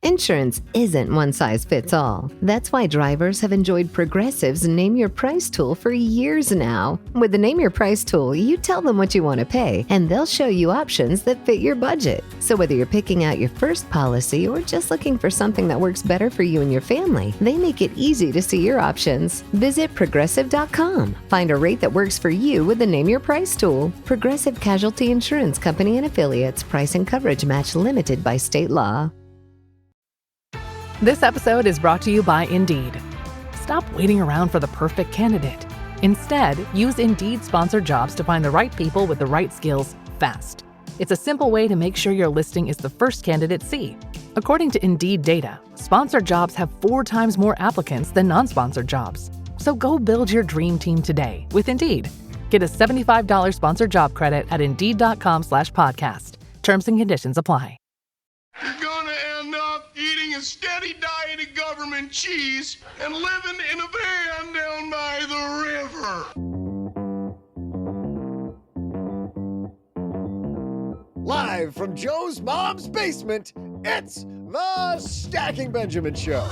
Insurance isn't one size fits all. That's why drivers have enjoyed Progressive's Name Your Price tool for years now. With the Name Your Price tool, you tell them what you want to pay, and they'll show you options that fit your budget. So whether you're picking out your first policy or just looking for something that works better for you and your family, they make it easy to see your options. Visit Progressive.com. Find a rate that works for you with the Name Your Price tool. Progressive Casualty Insurance Company and Affiliates. Price and coverage match limited by state law. This episode is brought to you by Indeed. Stop waiting around for the perfect candidate. Instead, use Indeed sponsored jobs to find the right people with the right skills fast. It's a simple way to make sure your listing is the first candidates see. According to Indeed data, sponsored jobs have 4 times more applicants than non-sponsored jobs. So go build your dream team today with Indeed. Get a $75 sponsored job credit at Indeed.com/podcast. Terms and conditions apply. You're gonna end up eating a steady diet of government cheese and living in a van down by the river. Live from Joe's mom's basement, it's the Stacking Benjamin Show.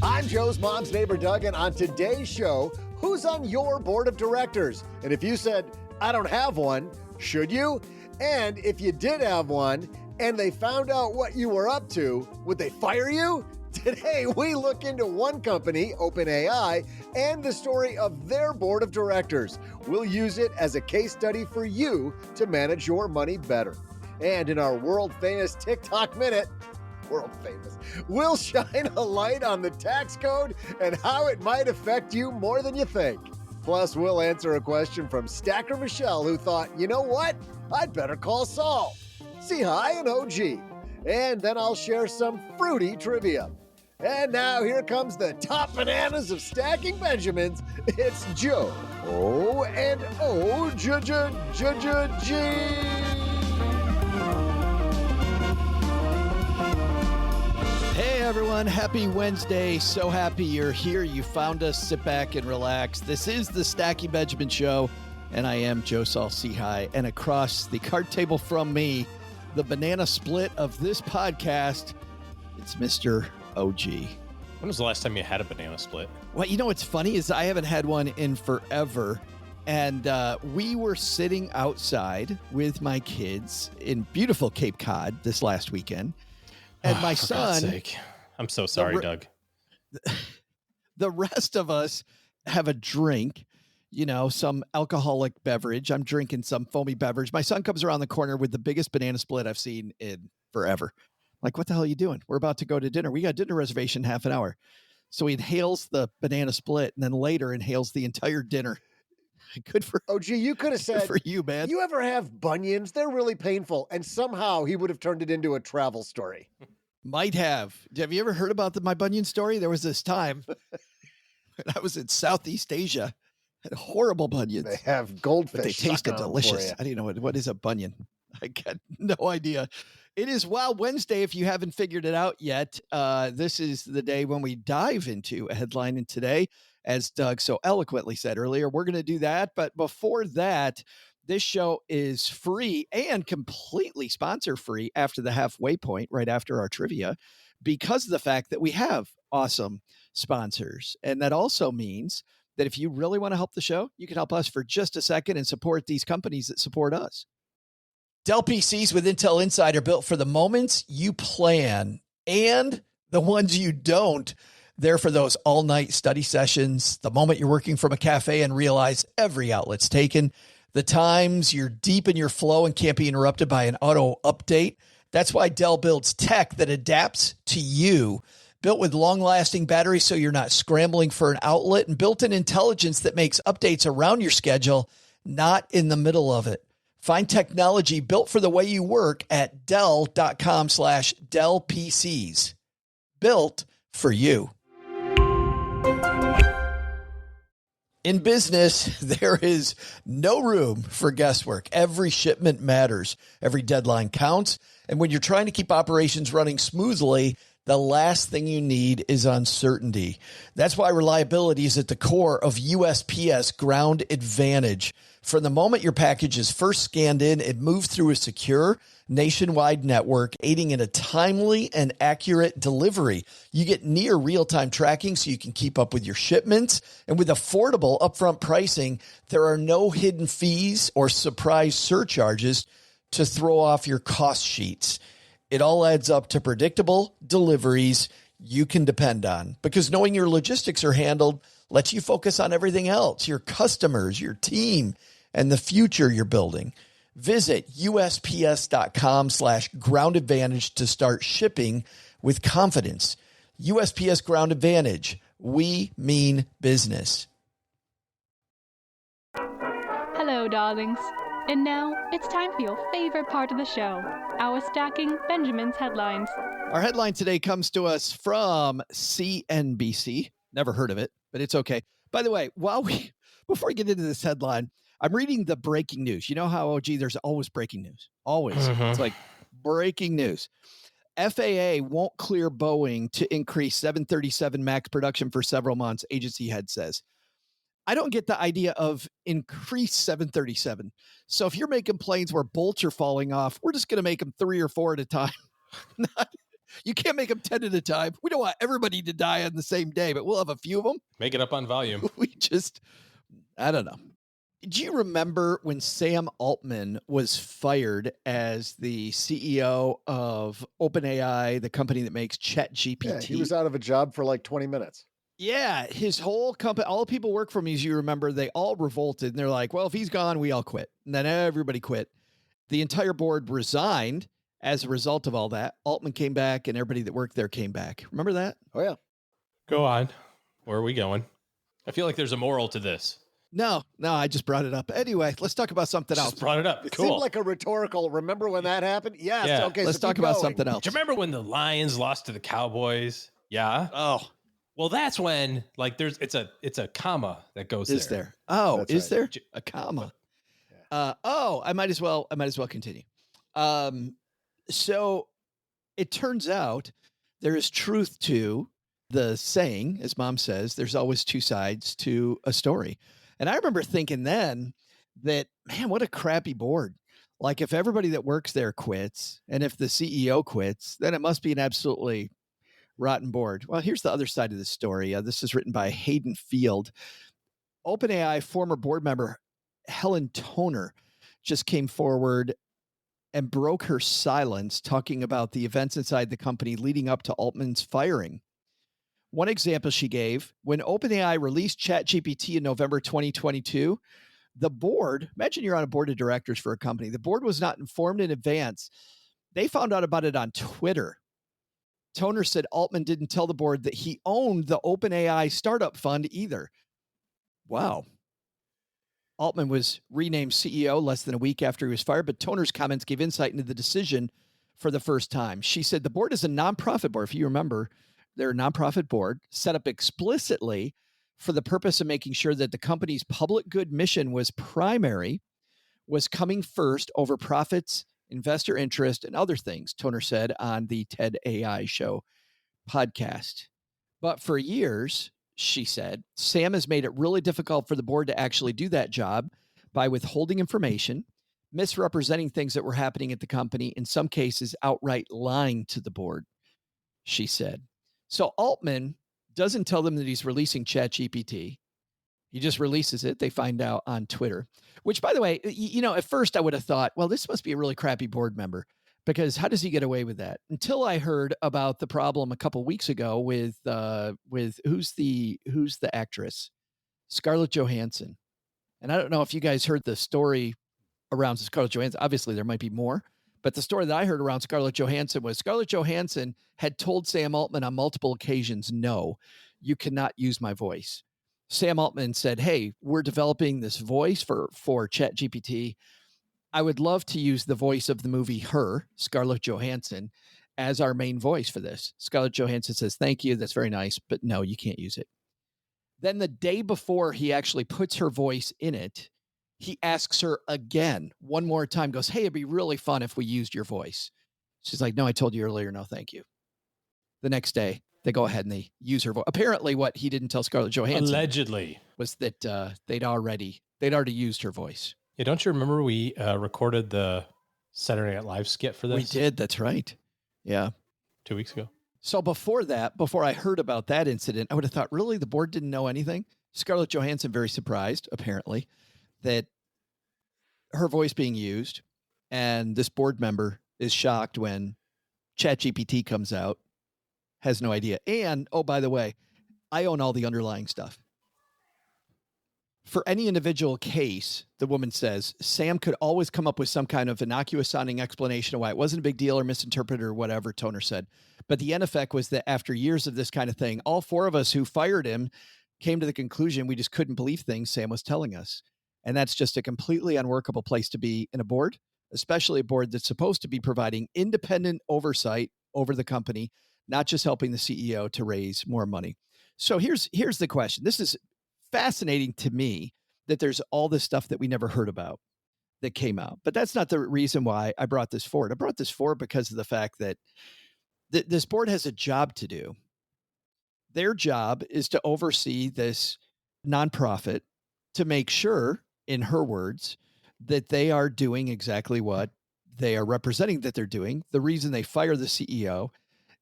I'm Joe's mom's neighbor, Doug, and on today's show, who's on your board of directors? And if you said, I don't have one, should you? And if you did have one, and they found out what you were up to, would they fire you? Today, we look into one company, OpenAI, and the story of their board of directors. We'll use it as a case study for you to manage your money better. And in our world-famous TikTok Minute, we'll shine a light on the tax code and how it might affect you more than you think. Plus, we'll answer a question from Stacker Michelle, who thought, you know what? I'd better call Saul. See hi and OG. And then I'll share some fruity trivia. And now here comes the top bananas of Stacking Benjamins. It's Joe and O-G. Hey everyone, happy Wednesday. So happy you're here. You found us. Sit back and relax. This is the Stacking Benjamin Show, and I am Joe Saul Seahigh. And across the card table from me, the banana split of this podcast, it's Mr. OG. When was the last time you had a banana split? Well, you know what's funny is I haven't had one in forever. And we were sitting outside with my kids in beautiful Cape Cod this last weekend. And my son, God's sake. I'm so sorry, Doug. The rest of us have a drink, you know, some alcoholic beverage. I'm drinking some foamy beverage. My son comes around the corner with the biggest banana split I've seen in forever. Like, what the hell are you doing? We're about to go to dinner. We got dinner reservation half an hour. So he inhales the banana split and then later inhales the entire dinner. Good for OG. You could have said, for you, man. You ever have bunions? They're really painful. And somehow he would have turned it into a travel story. Might have. Have you ever heard about my bunion story? There was this time when I was in Southeast Asia. Had horrible bunions. They have goldfish. But they tasted delicious. I don't know what is a bunion. I got no idea. It is Wow Wednesday. If you haven't figured it out yet, this is the day when we dive into a headline. And today, as Doug so eloquently said earlier, we're going to do that. But before that, this show is free and completely sponsor free after the halfway point, right after our trivia, because of the fact that we have awesome sponsors. And that also means that if you really want to help the show, you can help us for just a second and support these companies that support us. Dell PCs with Intel Inside are built for the moments you plan and the ones you don't. They're for those all-night study sessions, the moment you're working from a cafe and realize every outlet's taken, the times you're deep in your flow and can't be interrupted by an auto update. That's why Dell builds tech that adapts to you. Built with long-lasting batteries so you're not scrambling for an outlet, and built-in intelligence that makes updates around your schedule, not in the middle of it. Find technology built for the way you work at Dell.com/Dell PCs. Built for you. In business, there is no room for guesswork. Every shipment matters. Every deadline counts. And when you're trying to keep operations running smoothly, The last thing you need is uncertainty. That's why reliability is at the core of USPS Ground Advantage. From the moment your package is first scanned in, it moves through a secure nationwide network, aiding in a timely and accurate delivery. You get near real-time tracking so you can keep up with your shipments. And with affordable upfront pricing, there are no hidden fees or surprise surcharges to throw off your cost sheets. It all adds up to predictable deliveries you can depend on, because knowing your logistics are handled lets you focus on everything else, your customers, your team, and the future you're building. Visit USPS.com/Ground Advantage to start shipping with confidence. USPS Ground Advantage. We mean business. Hello, darlings. And now it's time for your favorite part of the show, our Stacking Benjamin's headlines. Our headline today comes to us from CNBC. Never heard of it, but it's okay. By the way, before we get into this headline, I'm reading the breaking news. You know how, there's always breaking news. Always. Mm-hmm. It's like breaking news. FAA won't clear Boeing to increase 737 MAX production for several months, agency head says. I don't get the idea of increased 737. So if you're making planes where bolts are falling off, we're just going to make them 3 or 4 at a time. You can't make them 10 at a time. We don't want everybody to die on the same day, but we'll have a few of them. Make it up on volume. I don't know. Do you remember when Sam Altman was fired as the CEO of OpenAI, the company that makes ChatGPT? Yeah, he was out of a job for like 20 minutes. Yeah, his whole company, all the people work for him, as you remember, they all revolted. And they're like, well, if he's gone, we all quit. And then everybody quit. The entire board resigned as a result of all that. Altman came back and everybody that worked there came back. Remember that? Oh, yeah. Go on. Where are we going? I feel like there's a moral to this. No, I just brought it up. Anyway, let's talk about something else. Just brought it up. It Cool. seemed like a rhetorical, remember when that happened? Yes. Yeah. Okay, Let's so talk keep about going. something else. Do you remember when the Lions lost to the Cowboys? Yeah. Oh, Well, that's when it's a comma that goes is there. there? Oh, That's is right. there a comma? Yeah. I might as well continue. So it turns out there is truth to the saying, as Mom says, there's always two sides to a story. And I remember thinking then that, man, what a crappy board. Like if everybody that works there quits and if the CEO quits, then it must be an absolutely rotten board. Well, here's the other side of the story. This is written by Hayden Field. OpenAI former board member Helen Toner just came forward and broke her silence talking about the events inside the company leading up to Altman's firing. One example she gave, when OpenAI released ChatGPT in November 2022, the board, imagine you're on a board of directors for a company, the board was not informed in advance. They found out about it on Twitter. Toner said Altman didn't tell the board that he owned the OpenAI startup fund either. Wow. Altman was renamed CEO less than a week after he was fired, but Toner's comments gave insight into the decision for the first time. She said the board is a nonprofit board. If you remember, they're a nonprofit board set up explicitly for the purpose of making sure that the company's public good mission was coming first over profits, investor interest, and other things, Toner said on the TED AI show podcast. But for years, she said, Sam has made it really difficult for the board to actually do that job by withholding information, misrepresenting things that were happening at the company, in some cases outright lying to the board, she said. So Altman doesn't tell them that he's releasing ChatGPT. He just releases it. They find out on Twitter, which, by the way, at first I would have thought, well, this must be a really crappy board member, because how does he get away with that? Until I heard about the problem a couple weeks ago with who's the actress, Scarlett Johansson. And I don't know if you guys heard the story around Scarlett Johansson. Obviously, there might be more. But the story that I heard around Scarlett Johansson was Scarlett Johansson had told Sam Altman on multiple occasions, no, you cannot use my voice. Sam Altman said, hey, we're developing this voice for ChatGPT. I would love to use the voice of the movie Her, Scarlett Johansson, as our main voice for this. Scarlett Johansson says, thank you. That's very nice. But no, you can't use it. Then the day before he actually puts her voice in it, he asks her again, one more time, goes, hey, it'd be really fun if we used your voice. She's like, no, I told you earlier, no, thank you. the next day, they go ahead and they use her voice. Apparently, what he didn't tell Scarlett Johansson Allegedly was that they'd already used her voice. Yeah, don't you remember we recorded the Saturday Night Live skit for this? We did. That's right. Yeah. 2 weeks ago. So before I heard about that incident, I would have thought, really, the board didn't know anything? Scarlett Johansson very surprised, apparently, that her voice being used, and this board member is shocked when ChatGPT comes out, has no idea. And, oh, by the way, I own all the underlying stuff. For any individual case, the woman says, Sam could always come up with some kind of innocuous sounding explanation of why it wasn't a big deal or misinterpreted or whatever, Toner said. But the end effect was that after years of this kind of thing, all four of us who fired him came to the conclusion we just couldn't believe things Sam was telling us. And that's just a completely unworkable place to be in a board, especially a board that's supposed to be providing independent oversight over the company, not just helping the CEO to raise more money. So here's the question. This is fascinating to me that there's all this stuff that we never heard about that came out. But that's not the reason why I brought this forward. I brought this forward because of the fact that this board has a job to do. Their job is to oversee this nonprofit to make sure, in her words, that they are doing exactly what they are representing that they're doing. The reason they fire the CEO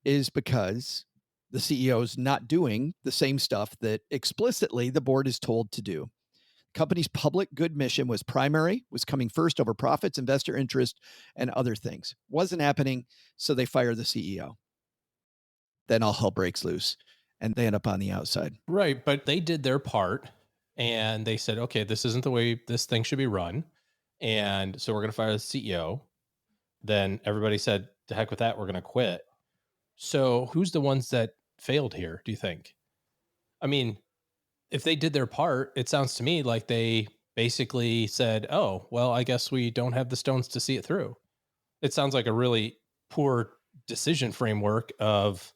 is because the CEO is not doing the same stuff that explicitly the board is told to do. Company's public good mission was coming first over profits, investor interest, and other things. Wasn't happening, so they fire the CEO. Then all hell breaks loose, and they end up on the outside. Right, but they did their part, and they said, okay, this isn't the way this thing should be run, and so we're going to fire the CEO. Then everybody said, to heck with that, we're going to quit. So who's the ones that failed here, do you think? I mean, if they did their part, it sounds to me like they basically said, oh, well, I guess we don't have the stones to see it through. It sounds like a really poor decision framework of,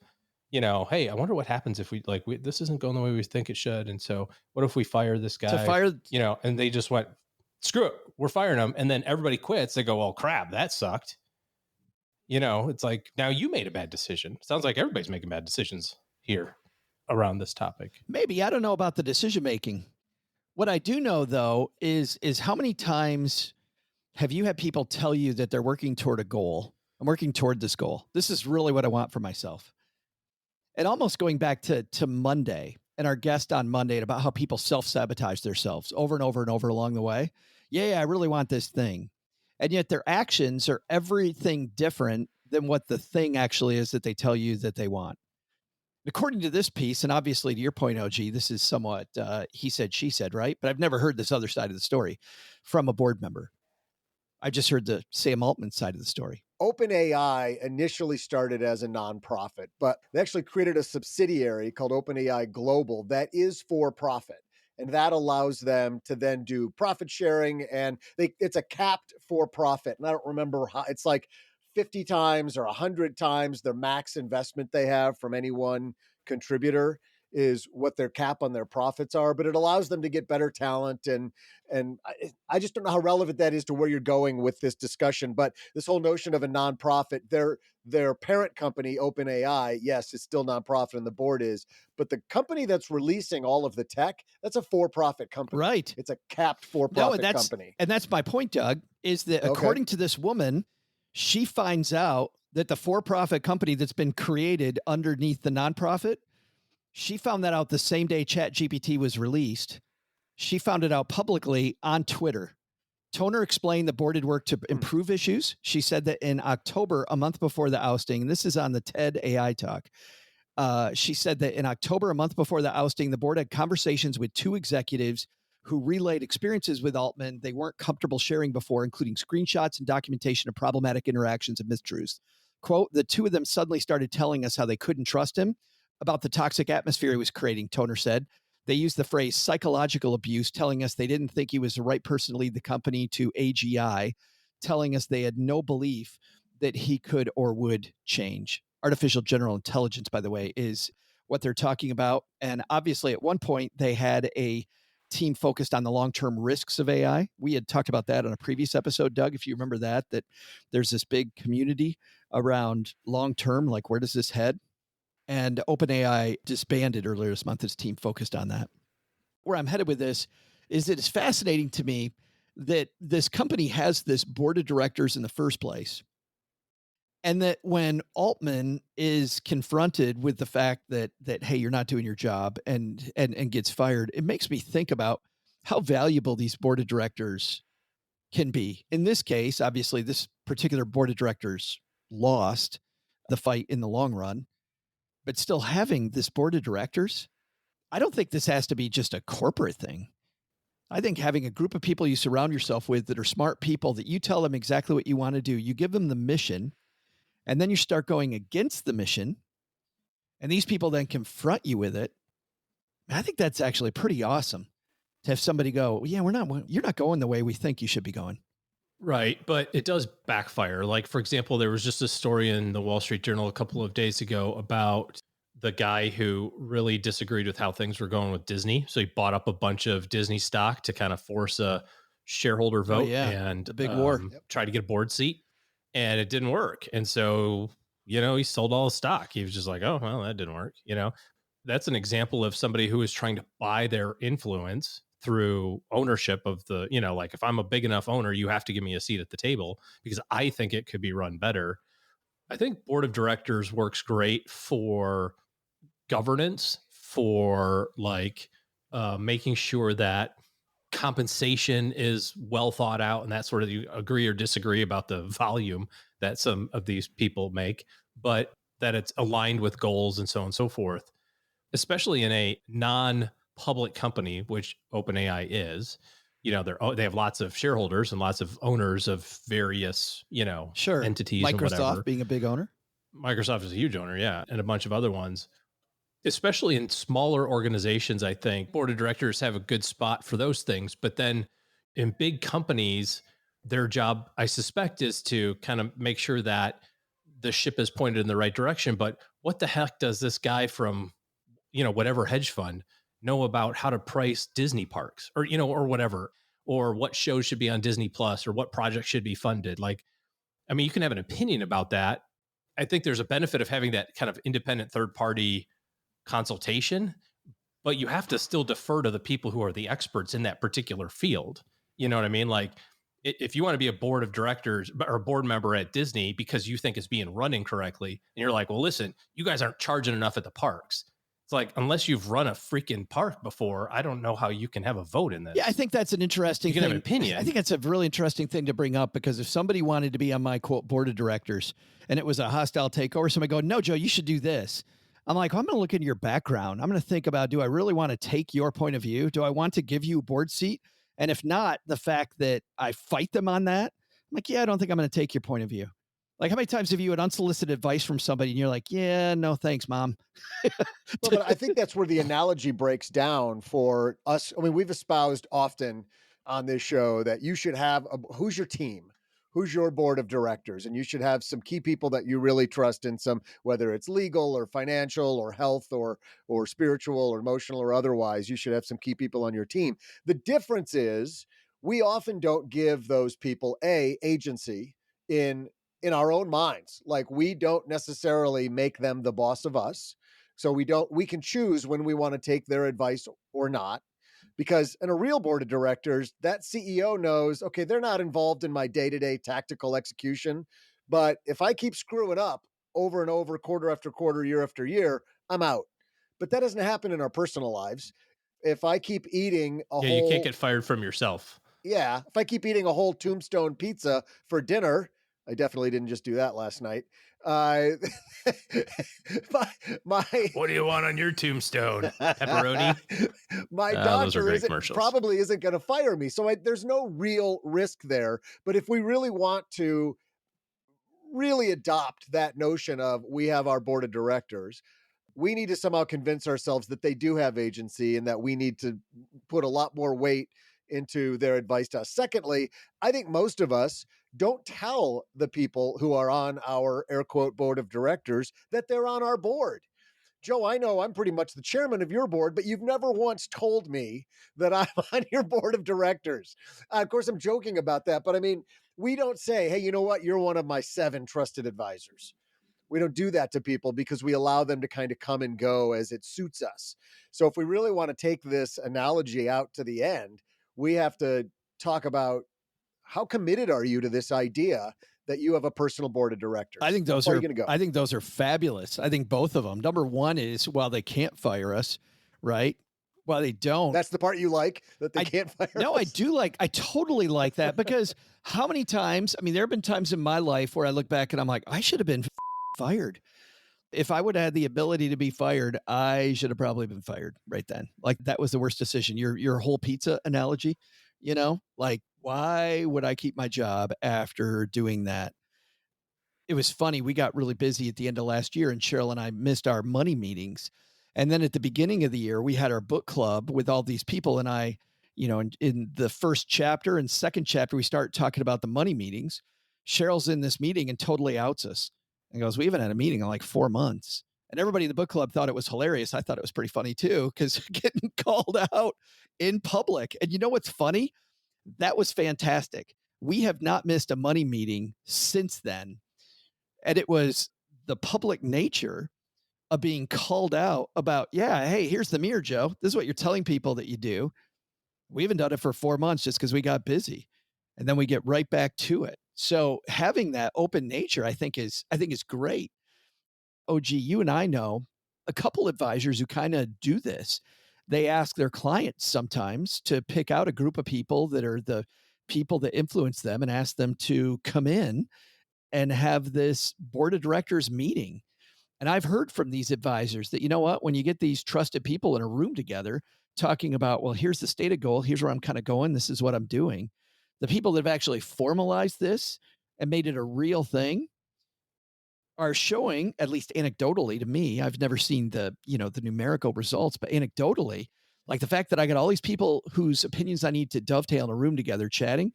hey, I wonder what happens if this isn't going the way we think it should. And so what if we fire this guy, and they just went, screw it, we're firing him. And then everybody quits. They go, well, crap, that sucked. It's like, now you made a bad decision. Sounds like everybody's making bad decisions here around this topic. Maybe. I don't know about the decision-making. What I do know, though, is how many times have you had people tell you that they're working toward a goal? I'm working toward this goal. This is really what I want for myself. And almost going back to Monday and our guest on Monday about how people self-sabotage themselves over and over and over along the way. Yeah, I really want this thing. And yet their actions are everything different than what the thing actually is that they tell you that they want. According to this piece, and obviously to your point, OG, this is somewhat he said, she said, right? But I've never heard this other side of the story from a board member. I just heard the Sam Altman side of the story. OpenAI initially started as a nonprofit, but they actually created a subsidiary called OpenAI Global that is for profit. And that allows them to then do profit sharing, and it's a capped for profit. And I don't remember how, it's like 50 times or 100 times their max investment they have from any one contributor is what their cap on their profits are, but it allows them to get better talent. And I just don't know how relevant that is to where you're going with this discussion, but this whole notion of a nonprofit, their parent company, OpenAI, yes, it's still nonprofit and the board is, but the company that's releasing all of the tech, that's a for-profit company. Right. It's a capped for-profit company. And that's my point, Doug, is that according to this woman, she finds out that the for-profit company that's been created underneath the nonprofit, she found that out the same day ChatGPT was released. She found it out publicly on Twitter. Toner explained the board had worked to improve issues. She said that in October, a month before the ousting, and this is on the TED AI Talk, she said that in October, a month before the ousting, the board had conversations with two executives who relayed experiences with Altman they weren't comfortable sharing before, including screenshots and documentation of problematic interactions and mistruths. Quote, the two of them suddenly started telling us how they couldn't trust him about the toxic atmosphere he was creating, Toner said. They used the phrase psychological abuse, telling us they didn't think he was the right person to lead the company, to AGI, telling us they had no belief that he could or would change. Artificial general intelligence, by the way, is what they're talking about. And obviously, at one point, they had a team focused on the long-term risks of AI. We had talked about that on a previous episode, Doug, if you remember that there's this big community around long-term, like where does this head? And OpenAI disbanded earlier this month. Its team focused on that. Where I'm headed with this is that it's fascinating to me that this company has this board of directors in the first place. And that when Altman is confronted with the fact that hey, you're not doing your job and gets fired, it makes me think about how valuable these board of directors can be. In this case, obviously, this particular board of directors lost the fight in the long run, but still having this board of directors, I don't think this has to be just a corporate thing. I think having a group of people you surround yourself with that are smart people, that you tell them exactly what you want to do, you give them the mission, and then you start going against the mission, and these people then confront you with it. I think that's actually pretty awesome to have somebody go, yeah, you're not going the way we think you should be going. Right. But it does backfire. Like, for example, there was just a story in the Wall Street Journal a couple of days ago about the guy who really disagreed with how things were going with Disney. So he bought up a bunch of Disney stock to kind of force a shareholder vote and the big war. Try to get a board seat. And it didn't work. And so, he sold all his stock. He was just like, oh, well, that didn't work. That's an example of somebody who is trying to buy their influence through ownership of the, like, if I'm a big enough owner, you have to give me a seat at the table because I think it could be run better. I think board of directors works great for governance, for like making sure that compensation is well thought out and that sort of, you agree or disagree about the volume that some of these people make, but that it's aligned with goals and so on and so forth, especially in a non-public company, which OpenAI is. They have lots of shareholders and lots of owners of various, entities. Microsoft and whatever. Being a big owner. Microsoft is a huge owner, yeah, and a bunch of other ones. Especially in smaller organizations, I think board of directors have a good spot for those things. But then in big companies, their job, I suspect, is to kind of make sure that the ship is pointed in the right direction. But what the heck does this guy from, whatever hedge fund know about how to price Disney parks or, or whatever, or what shows should be on Disney Plus or what projects should be funded? Like, I mean, you can have an opinion about that. I think there's a benefit of having that kind of independent third party consultation, but you have to still defer to the people who are the experts in that particular field. You know what I mean? Like, if you want to be a board of directors or a board member at Disney because you think it's being run incorrectly, and you're like, well, listen, you guys aren't charging enough at the parks. It's like, unless you've run a freaking park before, I don't know how you can have a vote in this. Yeah, I think that's an interesting thing. You can have an opinion. I think that's a really interesting thing to bring up, because if somebody wanted to be on my quote board of directors and it was a hostile takeover, somebody go, no, Joe, you should do this. I'm like, well, I'm going to look into your background. I'm going to think about, do I really want to take your point of view? Do I want to give you a board seat? And if not, the fact that I fight them on that, I'm like, yeah, I don't think I'm going to take your point of view. Like, how many times have you had unsolicited advice from somebody and you're like, yeah, no, thanks, mom. Well, but I think that's where the analogy breaks down for us. I mean, we've espoused often on this show that you should have who's your team? Who's your board of directors? And you should have some key people that you really trust in some, whether it's legal or financial or health or spiritual or emotional or otherwise, you should have some key people on your team. The difference is we often don't give those people agency in our own minds. Like, we don't necessarily make them the boss of us. So we can choose when we want to take their advice or not. Because in a real board of directors, that CEO knows, okay, they're not involved in my day-to-day tactical execution, but if I keep screwing up over and over, quarter after quarter, year after year, I'm out. But that doesn't happen in our personal lives. If I keep eating you can't get fired from yourself. Yeah, if I keep eating a whole Tombstone pizza for dinner, I definitely didn't just do that last night. My What do you want on your tombstone? Pepperoni? My doctor probably isn't going to fire me. So there's no real risk there. But if we really want to really adopt that notion of we have our board of directors, we need to somehow convince ourselves that they do have agency and that we need to put a lot more weight into their advice to us. Secondly, I think most of us don't tell the people who are on our air quote board of directors that they're on our board. Joe, I know I'm pretty much the chairman of your board, but you've never once told me that I'm on your board of directors. Of course, I'm joking about that, but I mean, we don't say, hey, you know what? You're one of my 7 trusted advisors. We don't do that to people because we allow them to kind of come and go as it suits us. So if we really want to take this analogy out to the end, we have to talk about how committed are you to this idea that you have a personal board of directors? I think those How are far you gonna go? I think those are fabulous. I think both of them. Number one is, while they can't fire us, right? While they don't. That's the part you like, that they can't fire No, us? I totally like that, because how many times, I mean, there have been times in my life where I look back and I'm like, I should have been fired. If I would have had the ability to be fired, I should have probably been fired right then. Like, that was the worst decision. Your whole pizza analogy, like, why would I keep my job after doing that? It was funny. We got really busy at the end of last year, and Cheryl and I missed our money meetings. And then at the beginning of the year, we had our book club with all these people. And I, in the first chapter and second chapter, we start talking about the money meetings. Cheryl's in this meeting and totally outs us and goes, we haven't had a meeting in like 4 months. And everybody in the book club thought it was hilarious. I thought it was pretty funny too, because getting called out in public. And you know what's funny? That was fantastic. We have not missed a money meeting since then. And it was the public nature of being called out about, yeah, hey, here's the mirror, Joe. This is what you're telling people that you do. We haven't done it for 4 months just because we got busy. And then we get right back to it. So having that open nature, I think is great. OG, you and I know a couple advisors who kind of do this. They ask their clients sometimes to pick out a group of people that are the people that influence them and ask them to come in and have this board of directors meeting. And I've heard from these advisors that, you know what, when you get these trusted people in a room together talking about, well, here's the stated goal, here's where I'm kind of going, this is what I'm doing. The people that have actually formalized this and made it a real thing are showing, at least anecdotally to me, I've never seen the numerical results, but anecdotally, like the fact that I got all these people whose opinions I need to dovetail in a room together chatting,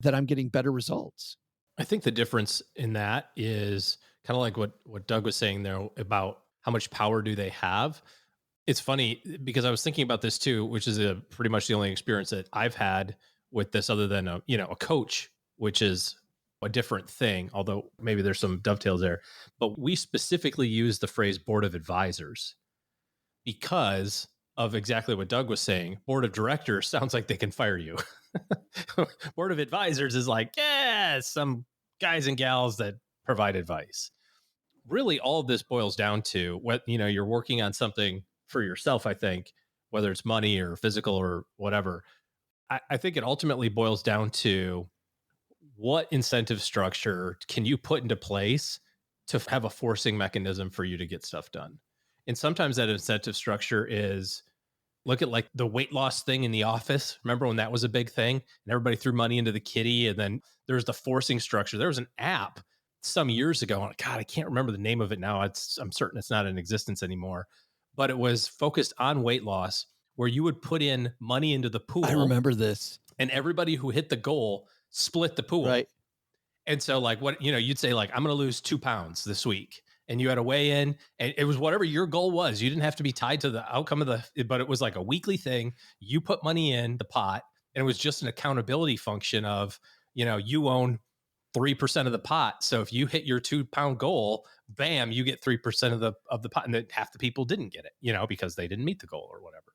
that I'm getting better results. I think the difference in that is kind of like what Doug was saying there about how much power do they have. It's funny because I was thinking about this too, which is pretty much the only experience that I've had with this, other than a coach, which is a different thing, although maybe there's some dovetails there. But we specifically use the phrase board of advisors because of exactly what Doug was saying. Board of directors sounds like they can fire you. Board of advisors is like, yeah, some guys and gals that provide advice. Really, all of this boils down to what, you're working on something for yourself, I think, whether it's money or physical or whatever. I think it ultimately boils down to what incentive structure can you put into place to have a forcing mechanism for you to get stuff done. And sometimes that incentive structure is, look at like the weight loss thing in the office. Remember when that was a big thing and everybody threw money into the kitty, and then there's the forcing structure. There was an app some years ago. And God, I can't remember the name of it now. I'm certain it's not in existence anymore, but it was focused on weight loss, where you would put in money into the pool. I remember this. And everybody who hit the goal split the pool. Right. And so like you'd say like, I'm going to lose 2 pounds this week. And you had to weigh in, and it was whatever your goal was. You didn't have to be tied to the outcome but it was like a weekly thing. You put money in the pot, and it was just an accountability function of, you own 3% of the pot. So if you hit your 2 pound goal, bam, you get 3% of the pot. And then half the people didn't get it, because they didn't meet the goal or whatever.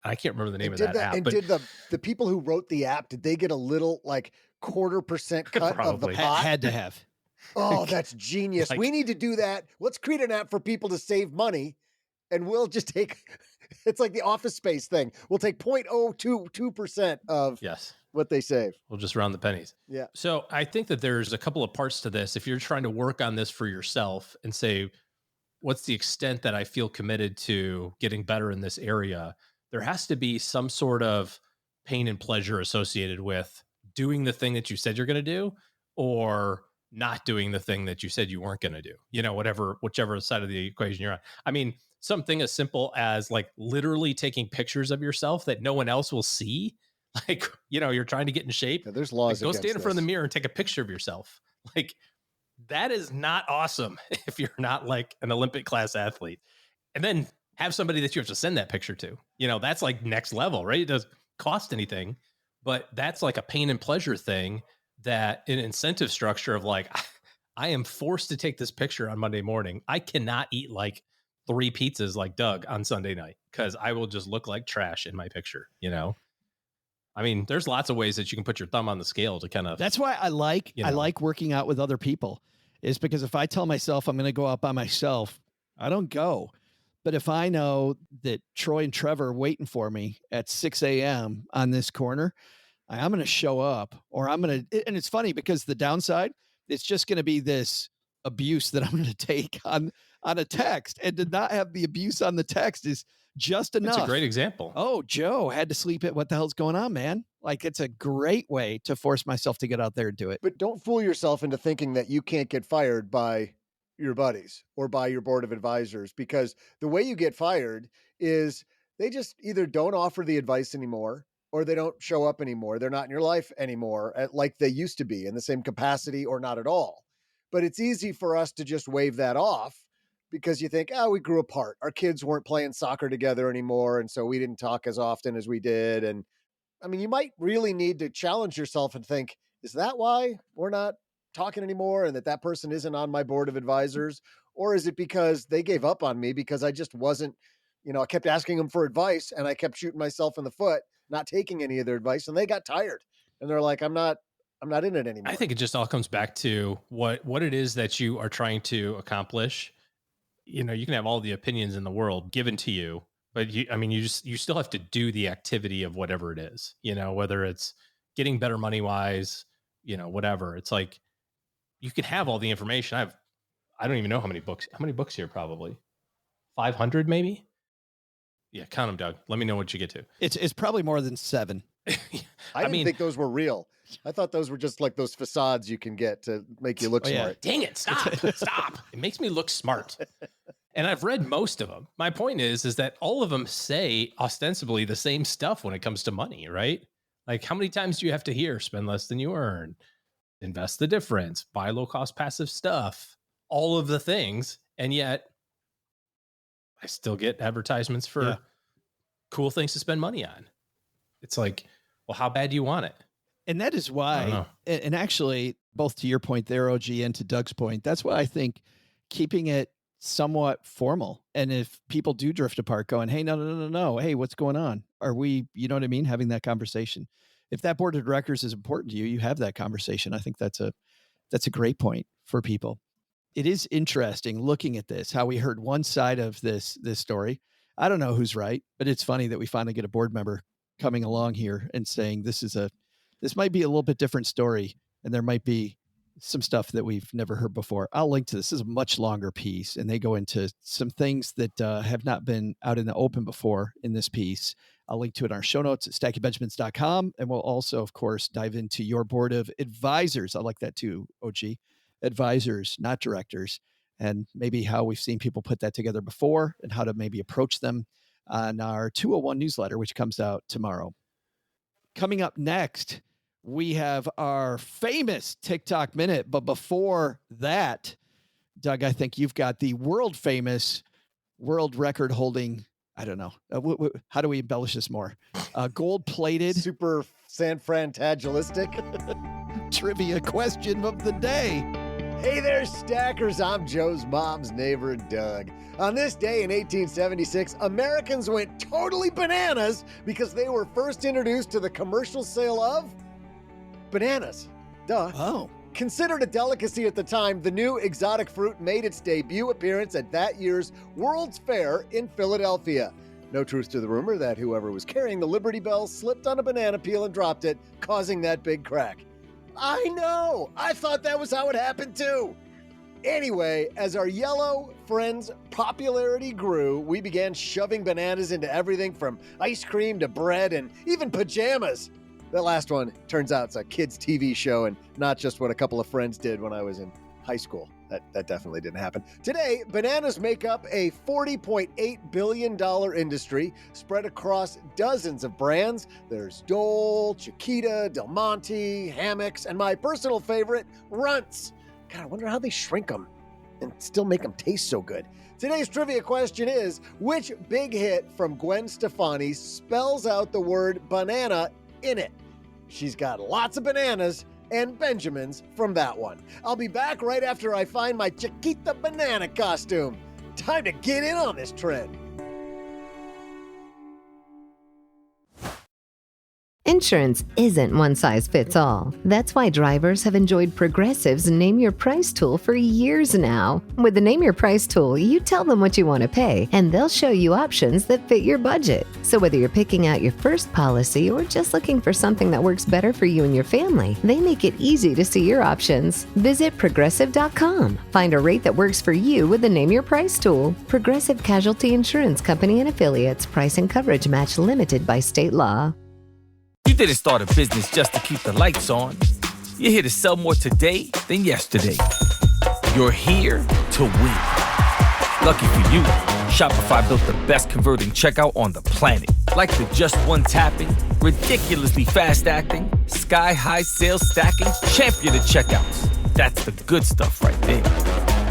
I can't remember the name of that app. And did the people who wrote the app, did they get a little like 0.25% cut of the pot? Had to have. Oh, that's genius. Like, we need to do that. Let's create an app for people to save money, and we'll just take, it's like the Office Space thing. We'll take 0.022% of what they save. We'll just round the pennies. Yeah. So I think that there's a couple of parts to this. If you're trying to work on this for yourself and say, what's the extent that I feel committed to getting better in this area? There has to be some sort of pain and pleasure associated with doing the thing that you said you're going to do, or not doing the thing that you said you weren't going to do, whichever side of the equation you're on. I mean, something as simple as like literally taking pictures of yourself that no one else will see. Like, you're trying to get in shape. Yeah, there's laws. Like, go stand in front of the mirror and take a picture of yourself. Like, that is not awesome if you're not like an Olympic class athlete. And then have somebody that you have to send that picture to, that's like next level, right? It doesn't cost anything, but that's like a pain and pleasure thing, that an incentive structure of like, I am forced to take this picture on Monday morning. I cannot eat like 3 pizzas like Doug on Sunday night because I will just look like trash in my picture, you know? I mean, there's lots of ways that you can put your thumb on the scale to kind of. That's why I like working out with other people, is because if I tell myself I'm going to go out by myself, I don't go. But if I know that Troy and Trevor are waiting for me at 6 a.m. on this corner, I'm going to show up, or I'm going to, and it's funny because the downside, it's just going to be this abuse that I'm going to take on a text, and to not have the abuse on the text is just enough. It's a great example. Oh, Joe had to sleep at, what the hell's going on, man? Like, it's a great way to force myself to get out there and do it. But don't fool yourself into thinking that you can't get fired by your buddies or by your board of advisors, because the way you get fired is they just either don't offer the advice anymore, or they don't show up anymore. They're not in your life anymore like they used to be in the same capacity, or not at all. But it's easy for us to just wave that off because you think, we grew apart. Our kids weren't playing soccer together anymore, and so we didn't talk as often as we did. And I mean, you might really need to challenge yourself and think, is that why we're not talking anymore, and that person isn't on my board of advisors? Or is it because they gave up on me because I just wasn't, I kept asking them for advice and I kept shooting myself in the foot, not taking any of their advice, and they got tired and they're like, I'm not in it anymore. I think it just all comes back to what it is that you are trying to accomplish. You can have all the opinions in the world given to you, but you still have to do the activity of whatever it is, whether it's getting better money wise, whatever. It's like, you can have all the information. I don't even know how many books here, probably 500 maybe. Yeah. Count them, Doug. Let me know what you get to. It's probably more than 7. I didn't think those were real. I thought those were just like those facades you can get to make you look smart. Dang it. Stop. It makes me look smart. And I've read most of them. My point is that all of them say ostensibly the same stuff when it comes to money, right? Like, how many times do you have to hear spend less than you earn, invest the difference, buy low cost passive stuff, all of the things. And yet I still get advertisements for cool things to spend money on. It's like, well, how bad do you want it? And that is why, and actually, both to your point there, OG, and to Doug's point, that's why I think keeping it somewhat formal. And if people do drift apart going, hey, no. Hey, what's going on? Are we, having that conversation? If that board of directors is important to you, you have that conversation. I think that's a great point for people. It is interesting looking at this, how we heard one side of this story. I don't know who's right, but it's funny that we finally get a board member coming along here and saying this might be a little bit different story, and there might be some stuff that we've never heard before. I'll link to this. This is a much longer piece, and they go into some things that have not been out in the open before in this piece. I'll link to it in our show notes at stackybenjamins.com. And we'll also, of course, dive into your board of advisors. I like that too, OG. Advisors, not directors, and maybe how we've seen people put that together before and how to maybe approach them on our 201 newsletter, which comes out tomorrow. Coming up next, we have our famous TikTok Minute. But before that, Doug, I think you've got the world famous, world record holding, I don't know. How do we embellish this more? Gold plated. Super San Fran-tagilistic. Trivia question of the day. Hey there, stackers. I'm Joe's mom's neighbor, Doug. On this day in 1876, Americans went totally bananas because they were first introduced to the commercial sale of bananas. Duh. Oh. Considered a delicacy at the time, the new exotic fruit made its debut appearance at that year's World's Fair in Philadelphia. No truth to the rumor that whoever was carrying the Liberty Bell slipped on a banana peel and dropped it, causing that big crack. I know! I thought that was how it happened too! Anyway, as our yellow friends' popularity grew, we began shoving bananas into everything from ice cream to bread and even pajamas. That last one, turns out it's a kid's TV show and not just what a couple of friends did when I was in high school. That definitely didn't happen. Today, bananas make up a $40.8 billion industry spread across dozens of brands. There's Dole, Chiquita, Del Monte, Hammocks, and my personal favorite, Runts. God, I wonder how they shrink them and still make them taste so good. Today's trivia question is, which big hit from Gwen Stefani spells out the word banana in it? She's got lots of bananas and Benjamins from that one. I'll be back right after I find my Chiquita banana costume. Time to get in on this trend. Insurance isn't one size fits all. That's why drivers have enjoyed Progressive's Name Your Price tool for years now. With the Name Your Price tool, you tell them what you want to pay, and they'll show you options that fit your budget. So whether you're picking out your first policy or just looking for something that works better for you and your family, they make it easy to see your options. Visit Progressive.com. Find a rate that works for you with the Name Your Price tool. Progressive Casualty Insurance Company and Affiliates. Price and coverage match limited by state law. You didn't start a business just to keep the lights on. You're here to sell more today than yesterday. You're here to win. Lucky for you, Shopify built the best converting checkout on the planet. Like the just one tapping, ridiculously fast acting, sky-high sales stacking, champion of checkouts. That's the good stuff right there.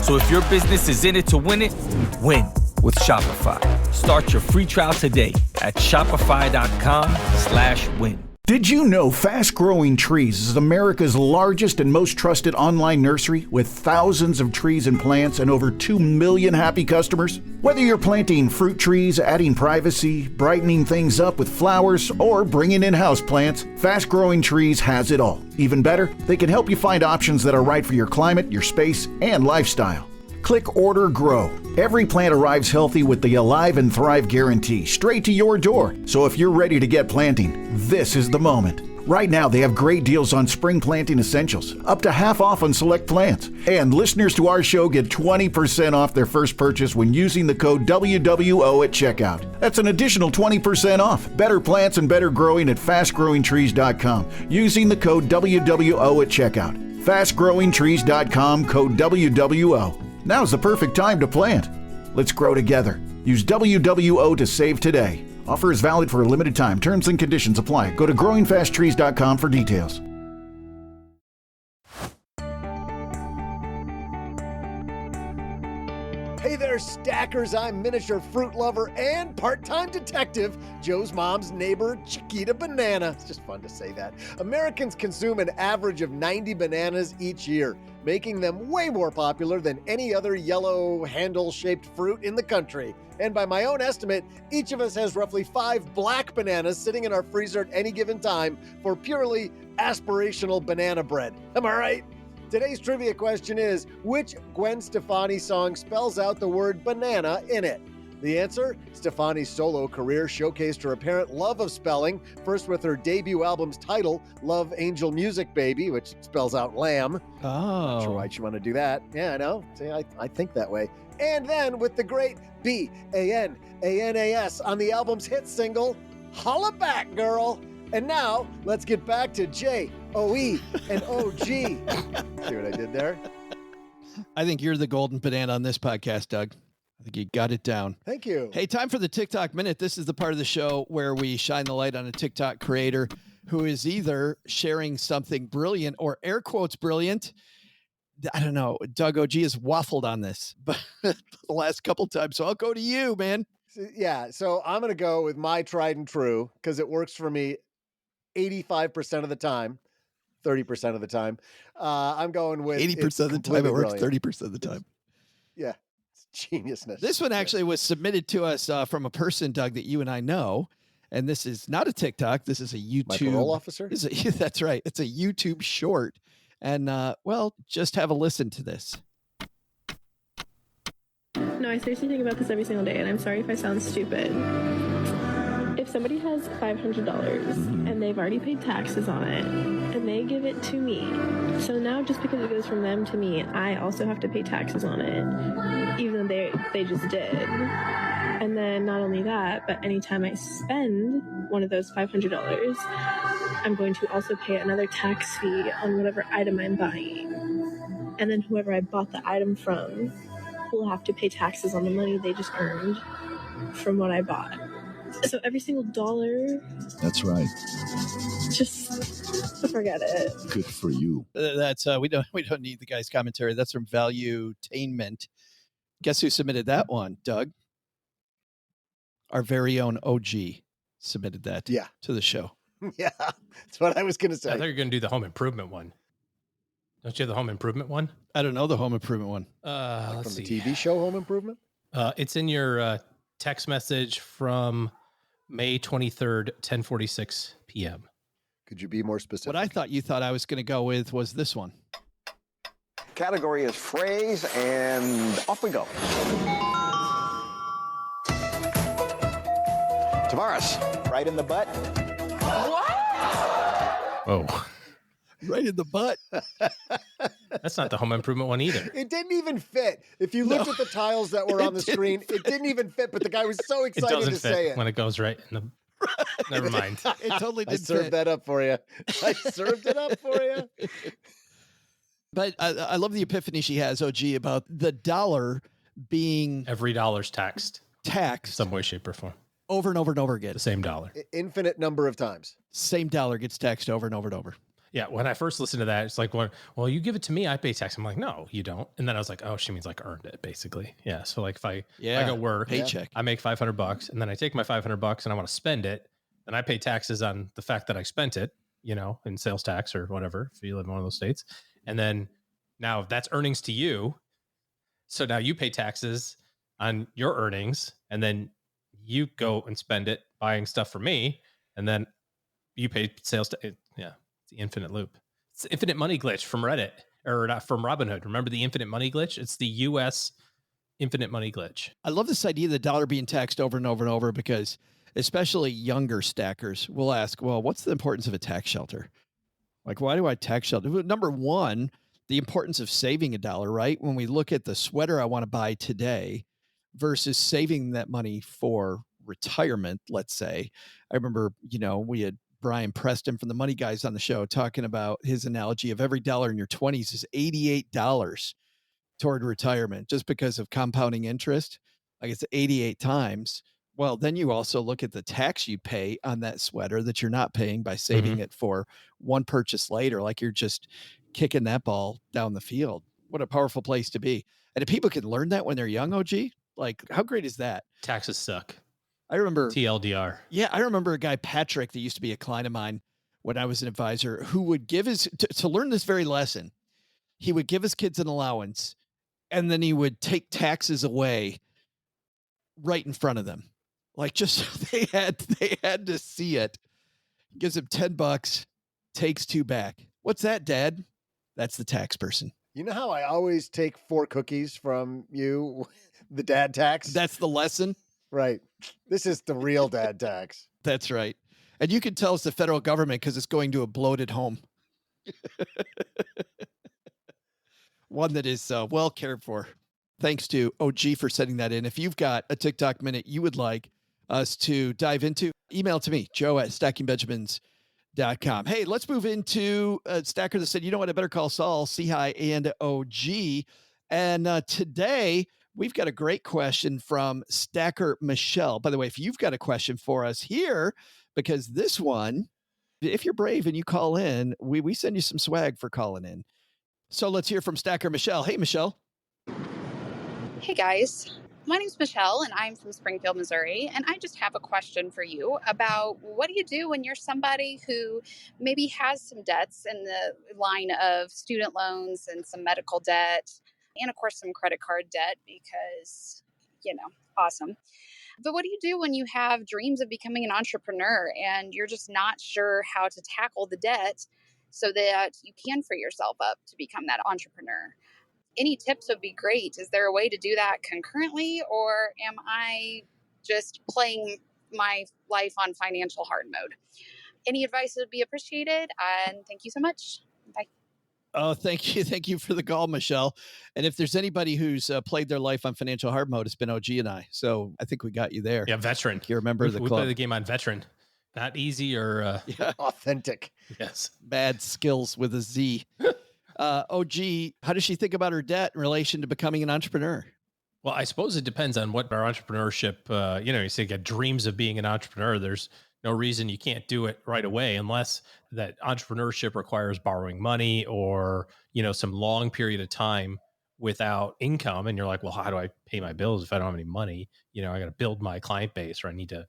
So if your business is in it to win it, win with Shopify. Start your free trial today at shopify.com/win. Did you know Fast Growing Trees is America's largest and most trusted online nursery with thousands of trees and plants and over 2 million happy customers? Whether you're planting fruit trees, adding privacy, brightening things up with flowers, or bringing in houseplants, Fast Growing Trees has it all. Even better, they can help you find options that are right for your climate, your space, and lifestyle. Click Order Grow. Every plant arrives healthy with the Alive and Thrive guarantee straight to your door. So if you're ready to get planting, this is the moment. Right now, they have great deals on spring planting essentials, up to half off on select plants. And listeners to our show get 20% off their first purchase when using the code WWO at checkout. That's an additional 20% off. Better plants and better growing at fastgrowingtrees.com using the code WWO at checkout. Fastgrowingtrees.com, code WWO. Now's the perfect time to plant. Let's grow together. Use WWO to save today. Offer is valid for a limited time. Terms and conditions apply. Go to growingfasttrees.com for details. Hey there, stackers. I'm miniature fruit lover and part-time detective, Joe's mom's neighbor, Chiquita Banana. It's just fun to say that. Americans consume an average of 90 bananas each year, making them way more popular than any other yellow handle-shaped fruit in the country. And by my own estimate, each of us has roughly 5 black bananas sitting in our freezer at any given time for purely aspirational banana bread. Am I right? Today's trivia question is, which Gwen Stefani song spells out the word banana in it? The answer? Stefani's solo career showcased her apparent love of spelling, first with her debut album's title, Love Angel Music Baby, which spells out lamb. Oh. Not sure why she'd want to do that. Yeah, I know. See, I think that way. And then with the great B-A-N-A-N-A-S on the album's hit single, Holla Back Girl. And now, let's get back to J-O-E and O-G. See what I did there? I think you're the golden banana on this podcast, Doug. I think you got it down. Thank you. Hey, time for the TikTok Minute. This is the part of the show where we shine the light on a TikTok creator who is either sharing something brilliant or air quotes brilliant. I don't know. Doug OG has waffled on this but the last couple times, so I'll go to you, man. Yeah, so I'm going to go with my tried and true because it works for me 85% of the time, 30% of the time. I'm going with 80% of the time. It works 30% of the time. Yeah. It's geniusness. This one actually was submitted to us from a person, Doug, that you and I know. And this is not a TikTok. This is a YouTube. My parole officer? That's right. It's a YouTube short. And, well, just have a listen to this. No, I seriously think about this every single day, and I'm sorry if I sound stupid. If somebody has $500 and they've already paid taxes on it, and they give it to me, so now just because it goes from them to me, I also have to pay taxes on it, even though they just did. And then not only that, but anytime I spend one of those $500, I'm going to also pay another tax fee on whatever item I'm buying. And then whoever I bought the item from will have to pay taxes on the money they just earned from what I bought. So every single dollar. That's right. Just forget it. Good for you. That's we don't need the guy's commentary. That's from Valuetainment. Guess who submitted that one, Doug? Our very own OG submitted that to the show. Yeah, that's what I was going to say. I thought you were going to do the home improvement one. Don't you have the home improvement one? I don't know the home improvement one. Like Let's from see. the TV show Home Improvement? It's in your text message from May 23rd, 10:46 p.m. Could you be more specific? What I thought you thought I was going to go with was this one. Category is phrase, and off we go. Tavares, right in the butt. Oh, Right in the butt. that's not the home improvement one either. It didn't even fit. If you looked at the tiles that were on the screen, it didn't even fit, but the guy was so It excited doesn't to fit say it. when it goes right in the. Never mind. It totally I did served fit. that up for you. I served it up for you. But I love the epiphany she has, OG, about the dollar being Every dollar's taxed taxed some way, shape, or form. over and over and over again. The same dollar. Infinite number of times. Same dollar gets taxed over and over and over. Yeah, when I first listened to that, it's like, well, you give it to me, I pay tax. I'm like, no, you don't. And then I was like, oh, she means like earned it, basically. Yeah. So like if I go work, paycheck. I make $500, and then I take my $500 and I want to spend it, and I pay taxes on the fact that I spent it, in sales tax or whatever, if you live in one of those states. And then now that's earnings to you. So now you pay taxes on your earnings, and then you go and spend it buying stuff for me, and then you pay sales tax. Yeah. It's the infinite loop. It's the infinite money glitch from Reddit, or not, from Robinhood. Remember the infinite money glitch? It's the US infinite money glitch. I love this idea of the dollar being taxed over and over and over, because especially younger stackers will ask, well, what's the importance of a tax shelter? Like, why do I tax shelter? Well, number one, the importance of saving a dollar, right? When we look at the sweater I want to buy today versus saving that money for retirement, let's say. I remember, we had Brian Preston from the Money Guys on the show talking about his analogy of every dollar in your 20s is $88 toward retirement, just because of compounding interest. Like, it's 88 times. Well, then you also look at the tax you pay on that sweater that you're not paying by saving it for one purchase later. Like, you're just kicking that ball down the field. What a powerful place to be. And if people can learn that when they're young, OG, like, how great is that? Taxes suck. I remember TLDR. Yeah, I remember a guy, Patrick, that used to be a client of mine when I was an advisor, who would give to learn this very lesson. He would give his kids an allowance, and then he would take taxes away right in front of them. Like, just so they had to see it. Gives him $10, takes 2 back. What's that, Dad? That's the tax person. You know how I always take 4 cookies from you, the dad tax? That's the lesson. Right. This is the real dad tax. That's right. And you can tell it's the federal government because it's going to a bloated home. One that is well cared for. Thanks to OG for sending that in. If you've got a TikTok minute you would like us to dive into, email to me, joe@stackingbenjamins.com. Hey, let's move into a stacker that said, you know what, I better call Saul, C-Hi, and OG. And today, we've got a great question from Stacker Michelle. By the way, if you've got a question for us here, because this one, if you're brave and you call in, we send you some swag for calling in. So let's hear from Stacker Michelle. Hey, Michelle. Hey, guys. My name's Michelle, and I'm from Springfield, Missouri. And I just have a question for you about what do you do when you're somebody who maybe has some debts in the line of student loans and some medical debt, and of course, some credit card debt because, awesome. But what do you do when you have dreams of becoming an entrepreneur and you're just not sure how to tackle the debt so that you can free yourself up to become that entrepreneur? Any tips would be great. Is there a way to do that concurrently, or am I just playing my life on financial hard mode? Any advice would be appreciated, and thank you so much. Bye. Oh, thank you. Thank you for the call, Michelle. And if there's anybody who's played their life on financial hard mode, it's been OG and I. So I think we got you there. Yeah, veteran. You remember the we club. play the game on veteran. Not easy or authentic. Yes. Bad skills with a Z. OG, how does she think about her debt in relation to becoming an entrepreneur? Well, I suppose it depends on what our entrepreneurship, you say you got dreams of being an entrepreneur. There's no reason you can't do it right away unless that entrepreneurship requires borrowing money or, some long period of time without income. And you're like, well, how do I pay my bills if I don't have any money? I got to build my client base, or I need to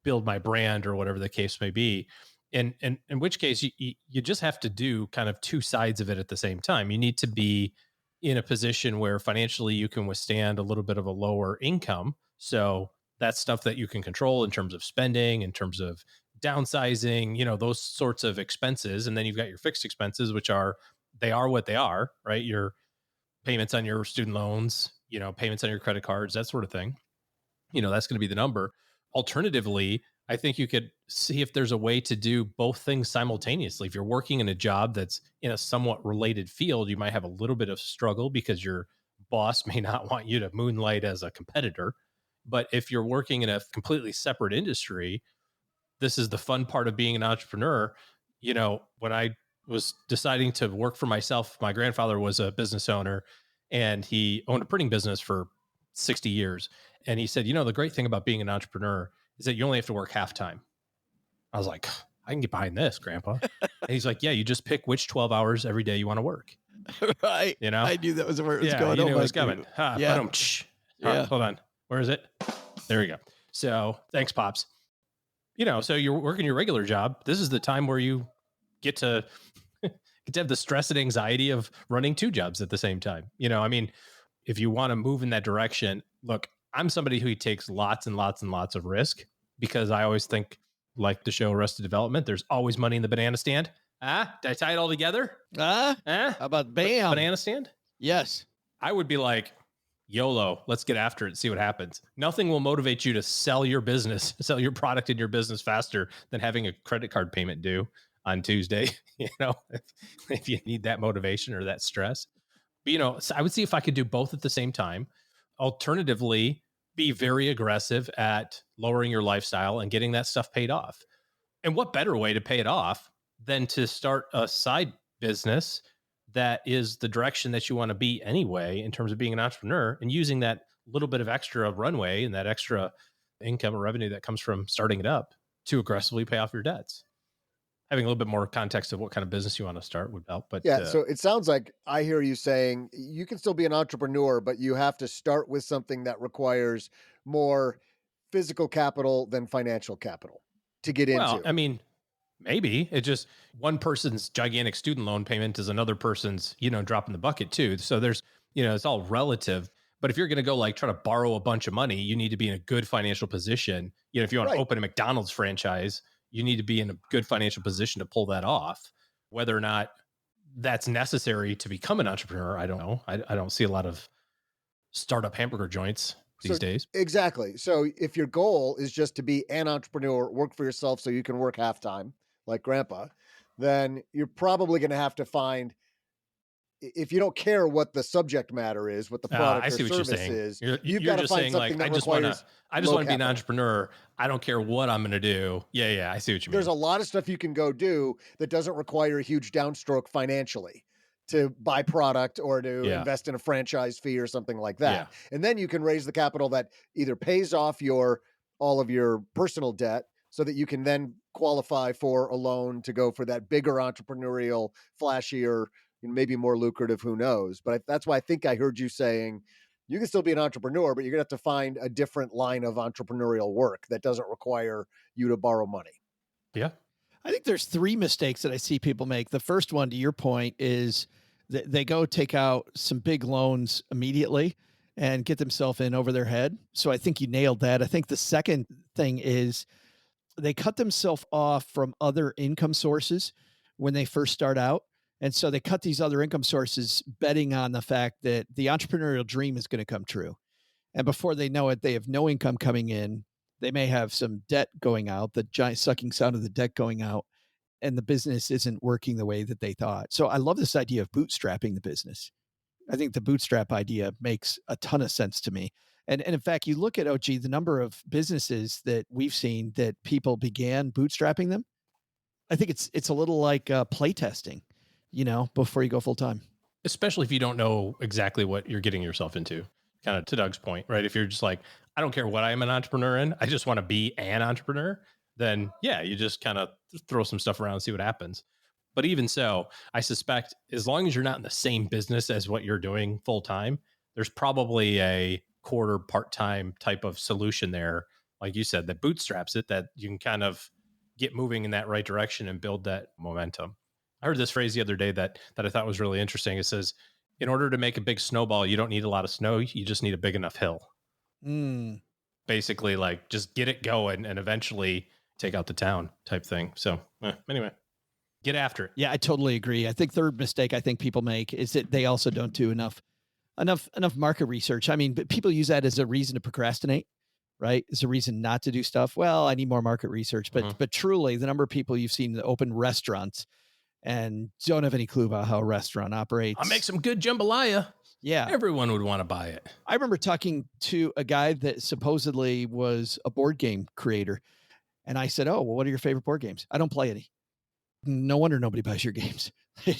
build my brand, or whatever the case may be. In which case you just have to do kind of two sides of it at the same time. You need to be in a position where financially you can withstand a little bit of a lower income. So that's stuff that you can control in terms of spending, in terms of downsizing, those sorts of expenses. And then you've got your fixed expenses, which they are what they are, right? Your payments on your student loans, payments on your credit cards, that sort of thing. That's going to be the number. Alternatively, I think you could see if there's a way to do both things simultaneously. If you're working in a job that's in a somewhat related field, you might have a little bit of struggle because your boss may not want you to moonlight as a competitor. But if you're working in a completely separate industry, this is the fun part of being an entrepreneur. When I was deciding to work for myself, my grandfather was a business owner and he owned a printing business for 60 years. And he said, the great thing about being an entrepreneur is that you only have to work half time. I was like, I can get behind this, Grandpa. And he's like, yeah, you just pick which 12 hours every day you want to work. Right. I knew that was where it was yeah, going. You knew it was coming. Yeah. Right, hold on. Where is it? There we go. So thanks, Pops. So you're working your regular job. This is the time where you get to have the stress and anxiety of running two jobs at the same time. If you want to move in that direction, look, I'm somebody who takes lots and lots and lots of risk because I always think, like the show Arrested Development, there's always money in the banana stand. Did I tie it all together? How about bam? Banana stand? Yes. I would be like, YOLO, let's get after it and see what happens. Nothing will motivate you to sell your business, sell your product in your business faster than having a credit card payment due on Tuesday, if you need that motivation or that stress. But, so I would see if I could do both at the same time. Alternatively, be very aggressive at lowering your lifestyle and getting that stuff paid off. And what better way to pay it off than to start a side business that is the direction that you want to be anyway, in terms of being an entrepreneur, and using that little bit of extra runway and that extra income or revenue that comes from starting it up to aggressively pay off your debts. Having a little bit more context of what kind of business you want to start would help. But yeah, so it sounds like I hear you saying you can still be an entrepreneur, but you have to start with something that requires more physical capital than financial capital to get into. Maybe it just one person's gigantic student loan payment is another person's, drop in the bucket too. So there's, it's all relative. But if you're going to go try to borrow a bunch of money, you need to be in a good financial position. If you want to open a McDonald's franchise, you need to be in a good financial position to pull that off. Whether or not that's necessary to become an entrepreneur, I don't know. I don't see a lot of startup hamburger joints these days. Exactly. So if your goal is just to be an entrepreneur, work for yourself so you can work half time, like Grandpa, then you're probably going to have to find, if you don't care what the subject matter is, what the product or service is, you've got to find something that requires I just want to be an entrepreneur. I don't care what I'm going to do. Yeah. I see what you mean. There's a lot of stuff you can go do that doesn't require a huge downstroke financially to buy product or to invest in a franchise fee or something like that. Yeah. And then you can raise the capital that either pays off all of your personal debt so that you can then qualify for a loan to go for that bigger entrepreneurial, flashier, maybe more lucrative, who knows? But that's why I think I heard you saying you can still be an entrepreneur, but you're going to have to find a different line of entrepreneurial work that doesn't require you to borrow money. Yeah. I think there's three mistakes that I see people make. The first one, to your point, is that they go take out some big loans immediately and get themselves in over their head. So I think you nailed that. I think the second thing is they cut themselves off from other income sources when they first start out. And so they cut these other income sources betting on the fact that the entrepreneurial dream is going to come true. And before they know it, they have no income coming in. They may have some debt going out, the giant sucking sound of the debt going out, and the business isn't working the way that they thought. So I love this idea of bootstrapping the business. I think the bootstrap idea makes a ton of sense to me. And in fact, you look at OG, the number of businesses that we've seen that people began bootstrapping them. I think it's a little like playtesting, before you go full time. Especially if you don't know exactly what you're getting yourself into, kind of to Doug's point, right? If you're just like, I don't care what I'm an entrepreneur in, I just want to be an entrepreneur, then yeah, you just kind of throw some stuff around and see what happens. But even so, I suspect as long as you're not in the same business as what you're doing full time, there's probably a quarter part-time type of solution there, like you said, that bootstraps it, that you can kind of get moving in that right direction and build that momentum. I heard this phrase the other day that I thought was really interesting. It says, in order to make a big snowball, you don't need a lot of snow. You just need a big enough hill. Basically, like, just get it going and eventually take out the town type thing. So anyway, get after it. Yeah, I totally agree. I think third mistake I think people make is that they also don't do enough market research. I mean, but people use that as a reason to procrastinate, right? It's a reason not to do stuff. Well, I need more market research, but truly the number of people you've seen that open restaurants and don't have any clue about how a restaurant operates. I'll make some good jambalaya. Yeah. Everyone would want to buy it. I remember talking to a guy that supposedly was a board game creator. And I said, oh, well, what are your favorite board games? I don't play any. No wonder nobody buys your games.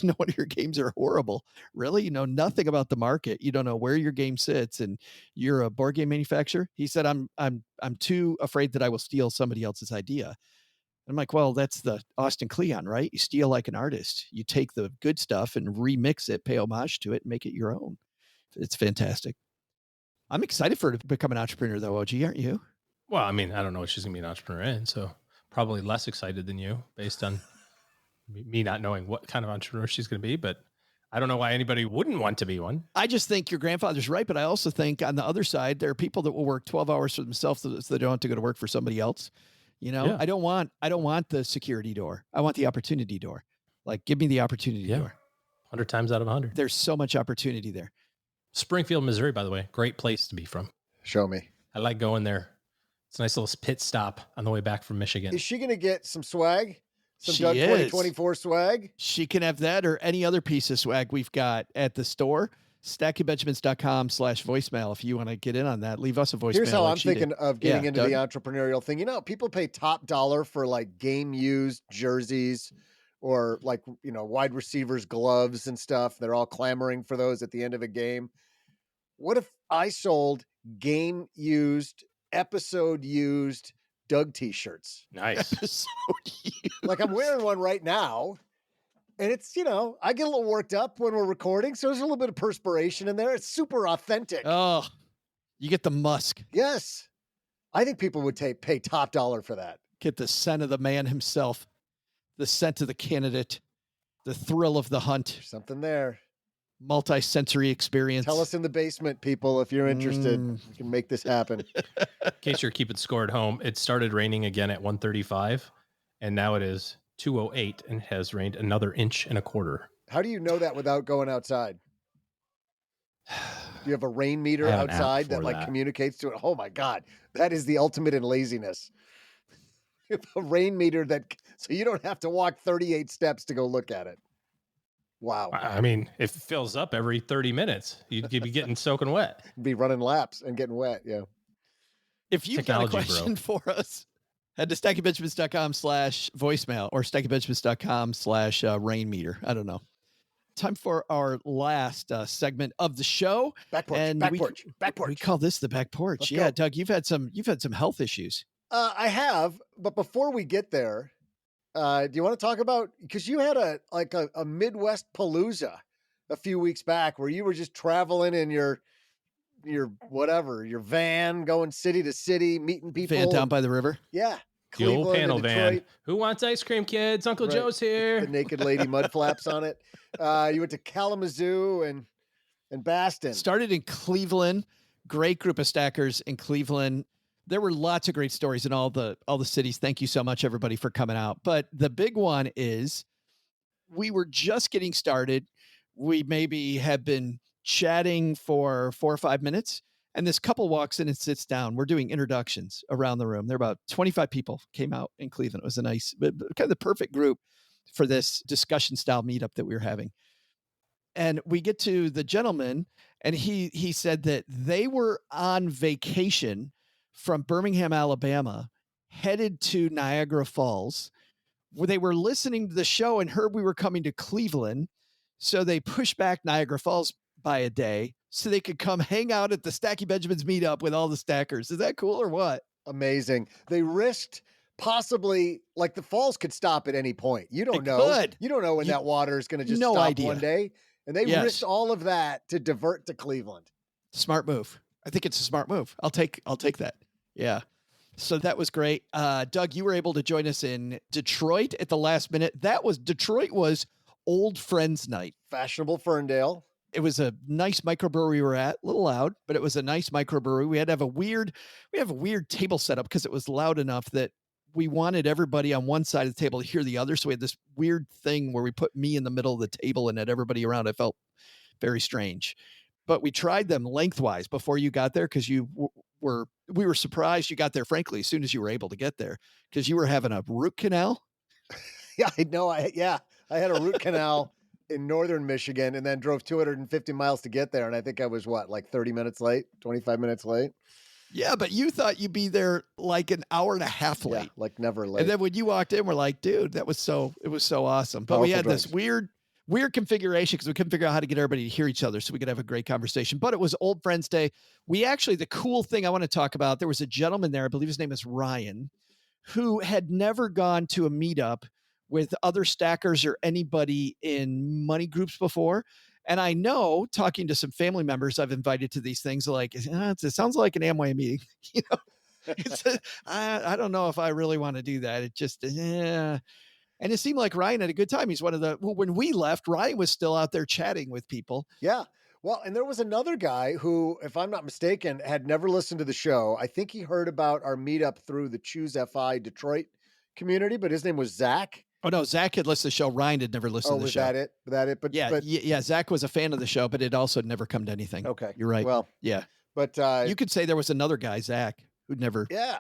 No wonder your games are horrible. Really? You know nothing about the market. You don't know where your game sits, and you're a board game manufacturer. He said, I'm too afraid that I will steal somebody else's idea. I'm like, well, that's the Austin Kleon, right? You steal like an artist. You take the good stuff and remix it, pay homage to it, and make it your own. It's fantastic. I'm excited for her to become an entrepreneur, though, OG, aren't you? Well, I mean, I don't know what she's going to be an entrepreneur in, so probably less excited than you based on me not knowing what kind of entrepreneur she's going to be, but I don't know why anybody wouldn't want to be one. I just think your grandfather's right, but I also think on the other side, there are people that will work 12 hours for themselves so they don't have to go to work for somebody else. You know, yeah. I don't want the security door. I want the opportunity door. Like, give me the opportunity door. 100 times out of 100. There's so much opportunity there. Springfield, Missouri, by the way, great place to be from. Show me. I like going there. It's a nice little pit stop on the way back from Michigan. Is she going to get some swag? Some She Doug is. 2024 swag? She can have that or any other piece of swag we've got at the store. StackyBenjamins.com/voicemail. If you want to get in on that, leave us a voicemail. Here's how like I'm she thinking did. of getting into Doug? the entrepreneurial thing. You know, people pay top dollar for like game used jerseys or like, you know, wide receivers gloves and stuff. They're all clamoring for those at the end of a game. What if I sold game used, episode used Doug t-shirts? Nice. Like, I'm wearing one right now. And it's, you know, I get a little worked up when we're recording, so there's a little bit of perspiration in there. It's super authentic. Oh, you get the musk. Yes. I think people would pay top dollar for that. Get the scent of the man himself, the scent of the candidate, the thrill of the hunt. There's something there. Multi-sensory experience. Tell us in the basement, people, if you're interested. You can make this happen. In case you're keeping score at home, it started raining again at 1:35, and now it is 2:08 and has rained another inch and a quarter. How do you know that without going outside? Do you have a rain meter I have an outside app that for like that. communicates to it? Oh my God. That is the ultimate in laziness. You have a rain meter so you don't have to walk 38 steps to go look at it. Wow. I mean, if it fills up every 30 minutes, you'd be getting soaking wet. Be running laps and getting wet. Yeah. If you've Technology, got a question for us, head to StackyBenjamins.com/voicemail or StackyBenjamins.com/rain meter. I don't know. Time for our last segment of the show. Back porch. And back we, porch. Back porch. We call this the back porch. Let's Yeah, go. Doug, you've had some health issues. I have, but before we get there, do you want to talk about, because you had a Midwest palooza a few weeks back where you were just traveling in your van, going city to city, meeting people. Van down by the river. Yeah. The old Cleveland panel and van. Detroit. Who wants ice cream, kids? Uncle Right. Joe's here. The naked lady mud flaps on it. You went to Kalamazoo and Baston. Started in Cleveland. Great group of stackers in Cleveland. There were lots of great stories in all the cities. Thank you so much, everybody, for coming out. But the big one is we were just getting started. We maybe have been chatting for 4 or 5 minutes, and this couple walks in and sits down. We're doing introductions around the room. There are about 25 people came out in Cleveland. It was a nice, kind of the perfect group for this discussion style meetup that we were having. And we get to the gentleman, and he said that they were on vacation from Birmingham, Alabama, headed to Niagara Falls, where they were listening to the show and heard we were coming to Cleveland. So they pushed back Niagara Falls by a day so they could come hang out at the Stacky Benjamins meetup with all the stackers. Is that cool or what? Amazing. They risked possibly, like, the falls could stop at any point. You don't know. Could. You don't know when that water is going to just no stop idea. one day. And they Yes. risked all of that to divert to Cleveland. Smart move. I think it's a smart move. I'll take that. Yeah. So that was great. Doug, you were able to join us in Detroit at the last minute. Detroit was Old Friends Night. Fashionable Ferndale. It was a nice microbrewery we were at, a little loud, but it was a nice microbrewery. We have a weird table setup because it was loud enough that we wanted everybody on one side of the table to hear the other. So we had this weird thing where we put me in the middle of the table and had everybody around. It felt very strange, but we tried them lengthwise before you got there because we were surprised you got there, frankly, as soon as you were able to get there because you were having a root canal. Yeah, I know. I had a root canal in northern Michigan and then drove 250 miles to get there. And I think I was 30 minutes late, 25 minutes late. Yeah, but you thought you'd be there like an hour and a half late. Yeah, like never late. And then when you walked in, we're like, dude, it was so awesome. But we had this weird configuration because we couldn't figure out how to get everybody to hear each other so we could have a great conversation. But it was Old Friends Day. The cool thing I want to talk about, there was a gentleman there, I believe his name is Ryan, who had never gone to a meetup with other stackers or anybody in money groups before. And I know, talking to some family members I've invited to these things, like, it sounds like an Amway meeting. I don't know if I really want to do that. It just, And it seemed like Ryan had a good time. He's when we left, Ryan was still out there chatting with people. Yeah. Well, and there was another guy who, if I'm not mistaken, had never listened to the show. I think he heard about our meetup through the Choose FI Detroit community, but his name was Zach. Oh, no, Zach had listened to the show. Ryan had never listened to the show. Was that it? But yeah, Zach was a fan of the show, but it also had never come to anything. Okay. You're right. Well, yeah. But you could say there was another guy, Zach, who'd never. Yeah.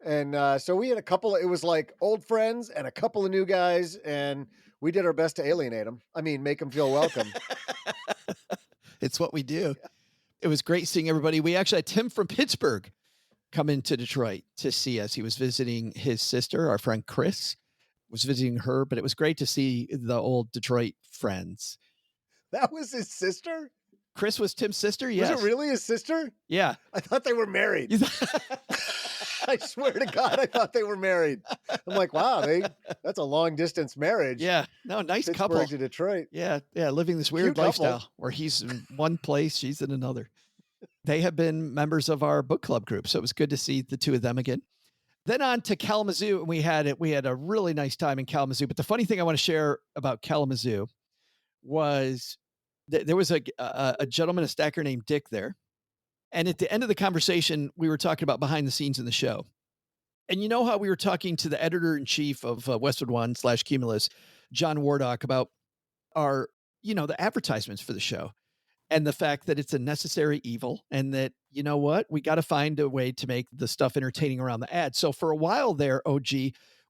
And so we had it was like old friends and a couple of new guys, and we did our best to alienate them. I mean, make them feel welcome. It's what we do. Yeah. It was great seeing everybody. We actually had Tim from Pittsburgh come into Detroit to see us. He was visiting his sister, our friend Chris was visiting her, but it was great to see the old Detroit friends. That was his sister? Chris was Tim's sister? Yes. Was it really his sister? Yeah. I thought they were married. I swear to God, I thought they were married. I'm like, wow, that's a long distance marriage. Yeah. No, nice Pittsburgh couple. to Detroit. Yeah. Yeah. Living this weird lifestyle where he's in one place, she's in another. They have been members of our book club group. So it was good to see the two of them again. Then on to Kalamazoo, and we had a really nice time in Kalamazoo. But the funny thing I want to share about Kalamazoo was that there was a gentleman, a stacker named Dick there. And at the end of the conversation, we were talking about behind the scenes in the show. And you know how we were talking to the editor-in-chief of Westwood One / Cumulus, John Wardock, about our, the advertisements for the show. And the fact that it's a necessary evil and that, you know what, we got to find a way to make the stuff entertaining around the ad. So for a while there, OG,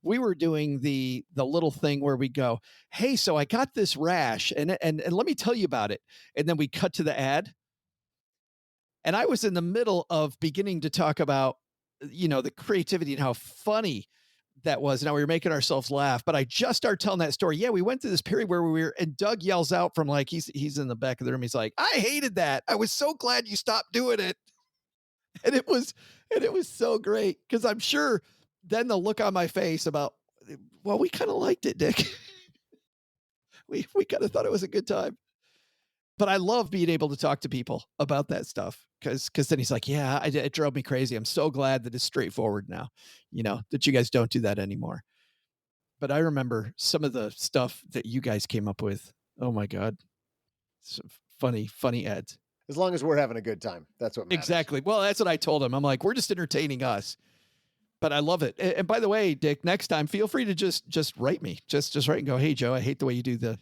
we were doing the little thing where we go, hey, so I got this rash and let me tell you about it. And then we cut to the ad. And I was in the middle of beginning to talk about, the creativity and how funny that was. Now we were making ourselves laugh, but I just started telling that story. Yeah, we went through this period where we were, and Doug yells out from he's in the back of the room. He's like, I hated that. I was so glad you stopped doing it. And it was so great. Cause I'm sure then the look on my face about, well, we kind of liked it, Dick. we kind of thought it was a good time. But I love being able to talk to people about that stuff because then he's like, yeah, it drove me crazy. I'm so glad that it's straightforward now, that you guys don't do that anymore. But I remember some of the stuff that you guys came up with. Oh my God. Some funny ads. As long as we're having a good time. That's what matters. Exactly. Well, that's what I told him. I'm like, we're just entertaining us. But I love it. And by the way, Dick, next time, feel free to just write me. Just write and go, hey, Joe, I hate the way you do the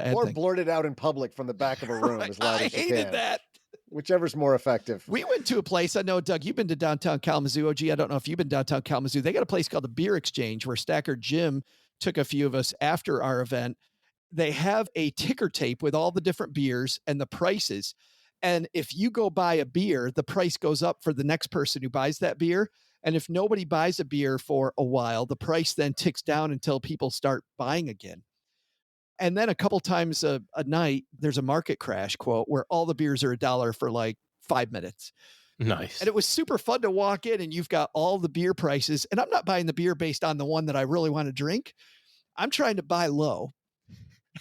ad or thing. blurt it out in public from the back of a room as loud as you can. I hated that. Whichever's more effective. We went to a place. I know, Doug, you've been to downtown Kalamazoo. OG, I don't know if you've been downtown Kalamazoo. They got a place called the Beer Exchange where Stacker Jim took a few of us after our event. They have a ticker tape with all the different beers and the prices. And if you go buy a beer, the price goes up for the next person who buys that beer. And if nobody buys a beer for a while, the price then ticks down until people start buying again. And then a couple times a night, there's a market crash quote where all the beers are $1 for like 5 minutes. Nice. And it was super fun to walk in and you've got all the beer prices. And I'm not buying the beer based on the one that I really want to drink. I'm trying to buy low.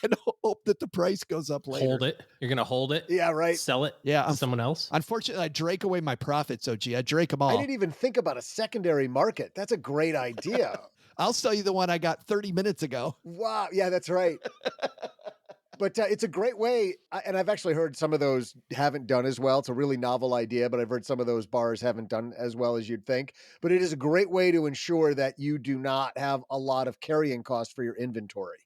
And hope that the price goes up later. Hold it. You're going to hold it? Yeah, right. Sell it to someone else? Unfortunately, I drake away my profits, OG. I drake them all. I didn't even think about a secondary market. That's a great idea. I'll sell you the one I got 30 minutes ago. Wow. Yeah, that's right. But it's a great way, and I've actually heard some of those haven't done as well. It's a really novel idea, but I've heard some of those bars haven't done as well as you'd think. But it is a great way to ensure that you do not have a lot of carrying cost for your inventory.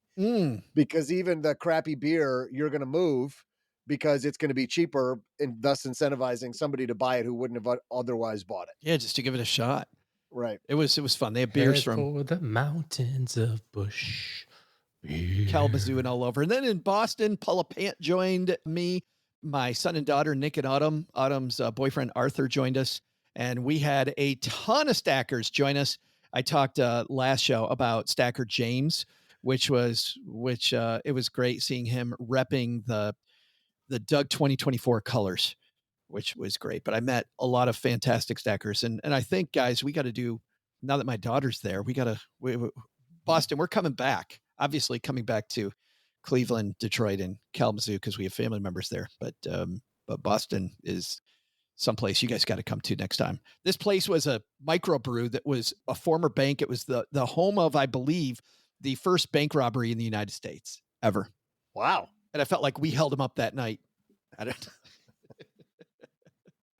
Because even the crappy beer, you're going to move because it's going to be cheaper, and thus incentivizing somebody to buy it who wouldn't have otherwise bought it. Yeah, just to give it a shot. Right. It was fun. They have beers from for the mountains of Bush. Kalamazoo and all over. And then in Boston, Paula Pant joined me. My son and daughter, Nick and Autumn. Autumn's boyfriend, Arthur, joined us. And we had a ton of stackers join us. I talked last show about Stacker James, which it was great seeing him repping the Doug 2024 colors, which was great. But I met a lot of fantastic stackers. And I think, guys, we got to do, now that my daughter's there, Boston, we're coming back. Obviously coming back to Cleveland, Detroit, and Kalamazoo because we have family members there. But Boston is someplace you guys got to come to next time. This place was a microbrew that was a former bank. It was the home of, I believe, the first bank robbery in the United States ever. Wow. And I felt like we held them up that night. I don't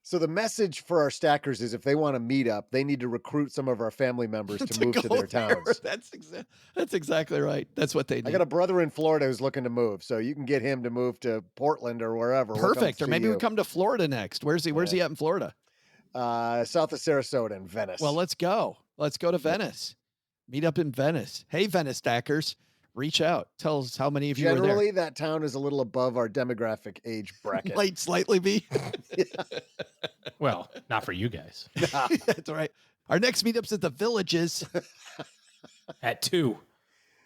So the message for our stackers is if they want to meet up, they need to recruit some of our family members to move to their towns. That's exactly right. That's what they do. I got a brother in Florida who's looking to move, so you can get him to move to Portland or wherever. Perfect. Or maybe we come to Florida next. Where's he at in Florida? South of Sarasota in Venice. Well, let's go. Let's go to Venice. Meet up in Venice. Hey, Venice stackers. Reach out. Tell us how many of you are there. Generally, that town is a little above our demographic age bracket. Might slightly be. Well, not for you guys. That's all right. Our next meetup's at the Villages. At 2.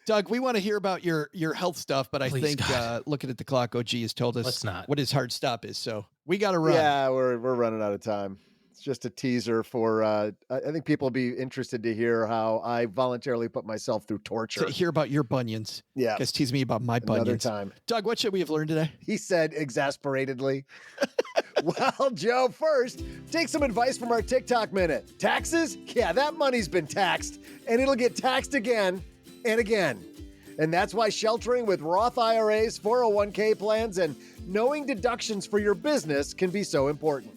Doug, we want to hear about your health stuff, but I Please, think looking at the clock, OG has told us Let's not. what his hard stop is. So we got to run. Yeah, we're running out of time. It's just a teaser for, I think people will be interested to hear how I voluntarily put myself through torture. To hear about your bunions. Yeah. Guys tease me about my Another bunions. time. Doug, what should we have learned today? He said exasperatedly. Well, Joe, first, take some advice from our TikTok minute. Taxes? Yeah, that money's been taxed, and it'll get taxed again and again. And that's why sheltering with Roth IRAs, 401k plans, and knowing deductions for your business can be so important.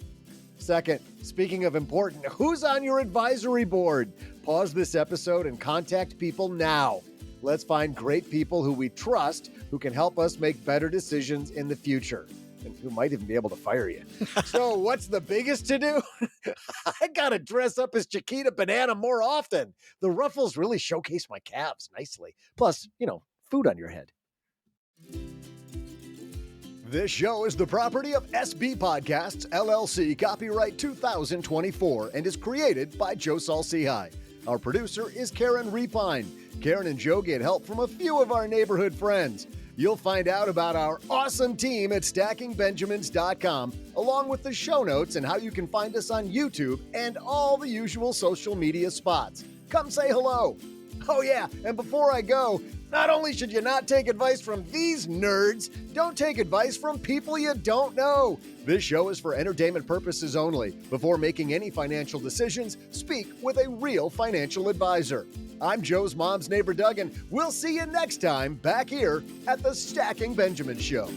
Second, speaking of important, who's on your advisory board? Pause this episode and contact people now. Let's find great people who we trust who can help us make better decisions in the future and who might even be able to fire you. So what's the biggest to do? I got to dress up as Chiquita Banana more often. The ruffles really showcase my calves nicely. Plus, food on your head. This show is the property of SB Podcasts, LLC, copyright 2024, and is created by Joe Salsihai. Our producer is Karen Repine. Karen and Joe get help from a few of our neighborhood friends. You'll find out about our awesome team at stackingbenjamins.com, along with the show notes and how you can find us on YouTube and all the usual social media spots. Come say hello. Oh yeah, and before I go, not only should you not take advice from these nerds, don't take advice from people you don't know. This show is for entertainment purposes only. Before making any financial decisions, speak with a real financial advisor. I'm Joe's mom's neighbor, Doug, and we'll see you next time back here at the Stacking Benjamin Show.